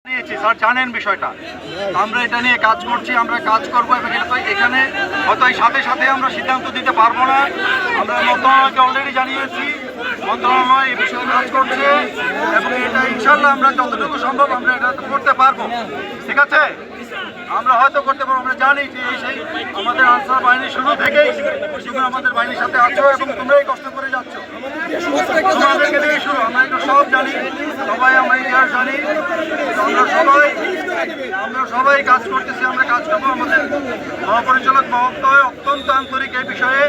Sir জানেন বিষয়টা, আমরা এটা নিয়ে কাজ করছি, আমরা কাজ করবো এবং এখানে হয়তো এই সাথে সাথে আমরা সিদ্ধান্ত দিতে পারবো না। আমরা মন্ত্রণালয়কে অলরেডি জানিয়েছি, মন্ত্রণালয় এই বিষয়ে কাজ করছে এবং এটা ইনশাল্লাহ আমরা যতটুকু সম্ভব আমরা এটা করতে পারবো। ঠিক আছে, আমরা হয়তো করতে পারবো। আমরা জানি যে সেই আমাদের আনসার বাহিনী শুরু থেকেই তুমি আমাদের বাহিনীর সাথে আছো এবং তোমরাই কষ্ট করে যাচ্ছ। তোমাদেরকে থেকে শুরু আমরা একটু সব জানি, সবাই আমরা ইতিহাস জানি। আমরা সবাই কাজ করতেছি, আমরা কাজ করবো। আমাদের মহাপরিচালক মহোদয় অত্যন্ত আন্তরিক এই বিষয়ে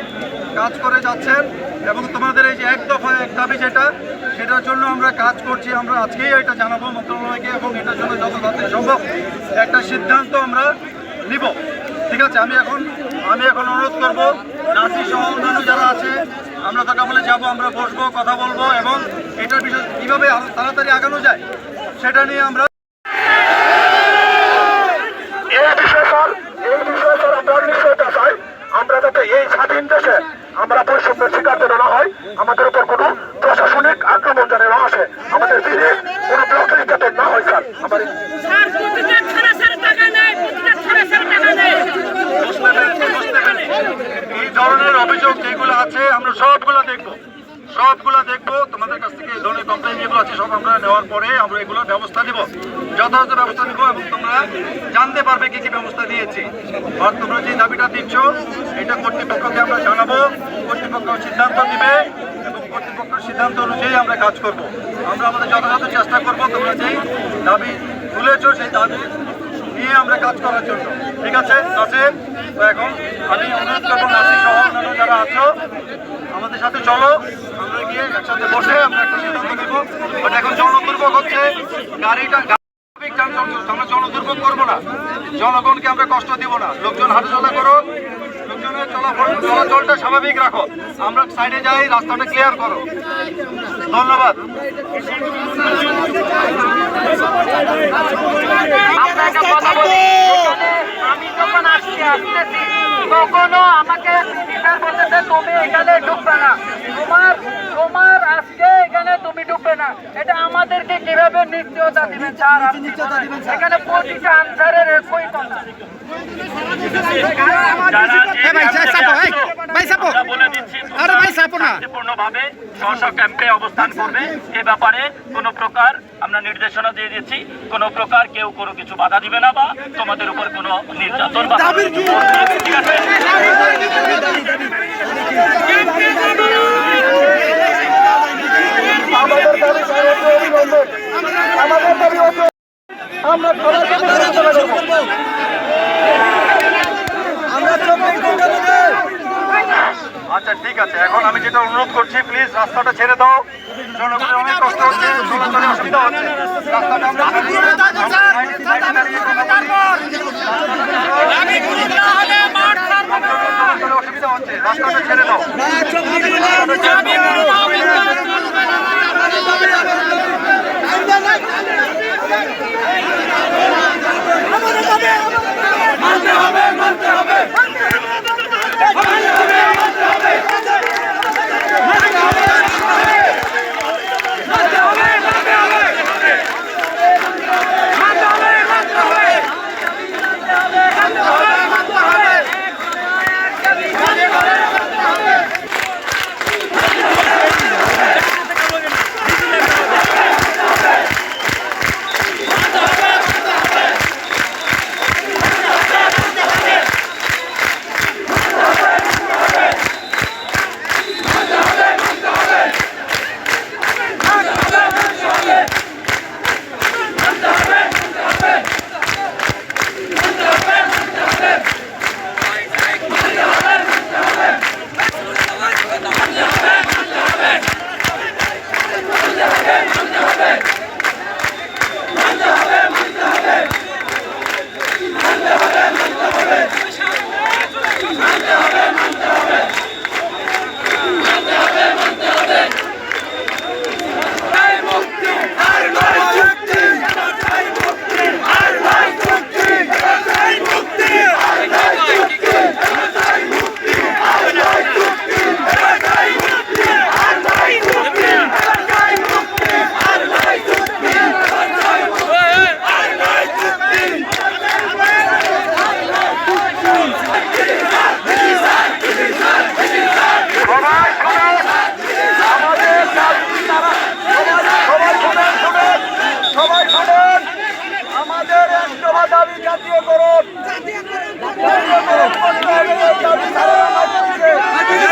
কাজ করে যাচ্ছেন এবং তোমাদের এই যে এক দফা এক দাবি যেটা, সেটার জন্য আমরা কাজ করছি। আমরা আজকেই এটা জানাবো মন্ত্রণালয়কে এবং এটার জন্য যত তাড়াতাড়ি সম্ভব একটা সিদ্ধান্ত আমরা নিব। ঠিক আছে, আমি এখন অনুরোধ করবো নাসি সহ অন্যান্য যারা আছে, আমরা তাকে বলে যাবো, আমরা বসবো, কথা বলবো এবং এটার বিষয়ে কীভাবে আরো তাড়াতাড়ি আগানো যায় সেটা নিয়ে আমরা আমরা যাতে এই স্বাধীন দেশে আমরা বৈষম্যের শিকার যেন না হয়, আমাদের উপর কোনো প্রশাসনিক আক্রমণ যেন না আসে, আমাদের দিনে কোনো ব্লকেজ যাতে না হয়। স্যার আমার এই ধরনের অভিযোগ যেগুলো আছে আমরা সবগুলো দেখবো। তোমাদের কাছ থেকে এই ধরনের কমপ্লেন যেগুলো আছে সব আমরা নেওয়ার পরে আমরা এগুলোর ব্যবস্থা নিব, যথাযথ ব্যবস্থা নিব এবং তোমরা জানতে পারবে কি কি ব্যবস্থা নিয়েছি। আর তোমরা যে দাবিটা দিচ্ছ এটা কর্তৃপক্ষকে আমরা জানাবো, কর্তৃপক্ষ সিদ্ধান্ত দিবে এবং কর্তৃপক্ষের সিদ্ধান্ত অনুযায়ী আমরা কাজ করব। আমরা আমাদের যথাযথ চেষ্টা করব তোমরা যেই দাবি তুলেছ সেই দাবি নিয়ে আমরা কাজ করার জন্য। ঠিক আছে নাসির, তো এখন আমি অনুরোধ করবো নাসির সহ অন্যান্য যারা আছো আমাদের সাথে চলো, আমরা গিয়ে একসাথে বসে আমরা একটা সিদ্ধান্ত নেব। বাট এখন জনদুর্ভোগ হচ্ছে, গাড়িটা আমরা জনদুর্ভোগ করবো না, জনগণকে আমরা কষ্ট দিব না। লোকজন হাঁটাচলা করো, লোকজনের চলাচলটা স্বাভাবিক রাখো, আমরা সাইডে যাই, রাস্তাটা ক্লিয়ার করো। ধন্যবাদ। আমি যখন আসতেছি কখনো আমাকে বলতেছে তুমি এখানে ঢুকবে না, তোমার আজকে এখানে তুমি ঢুকবে না। এটা আমাদেরকে কিভাবে নিশ্চয়তা দিবেন স্যার? এখানে প্রতিটা আনসারের একই কথা। শান্তিপূর্ণভাবে স্ব ক্যাম্পে অবস্থান করবে, এ ব্যাপারে কোনো প্রকার আমরা নির্দেশনা দিয়ে দিচ্ছি। কোনো প্রকার কেউ কোনো কিছু বাধা দিবে না বা তোমাদের উপর কোনো নির্যাতন বা ঠিক আছে। আচ্ছা ঠিক আছে, এখন আমি যেটা অনুরোধ করছি প্লিজ রাস্তাটা ছেড়ে দাও, জনগণের অনেক কষ্ট হচ্ছে, চলাচলে অসুবিধা হচ্ছে, রাস্তাটা আমরা অসুবিধা হচ্ছে, রাস্তাটা ছেড়ে দাও। ধিক্কার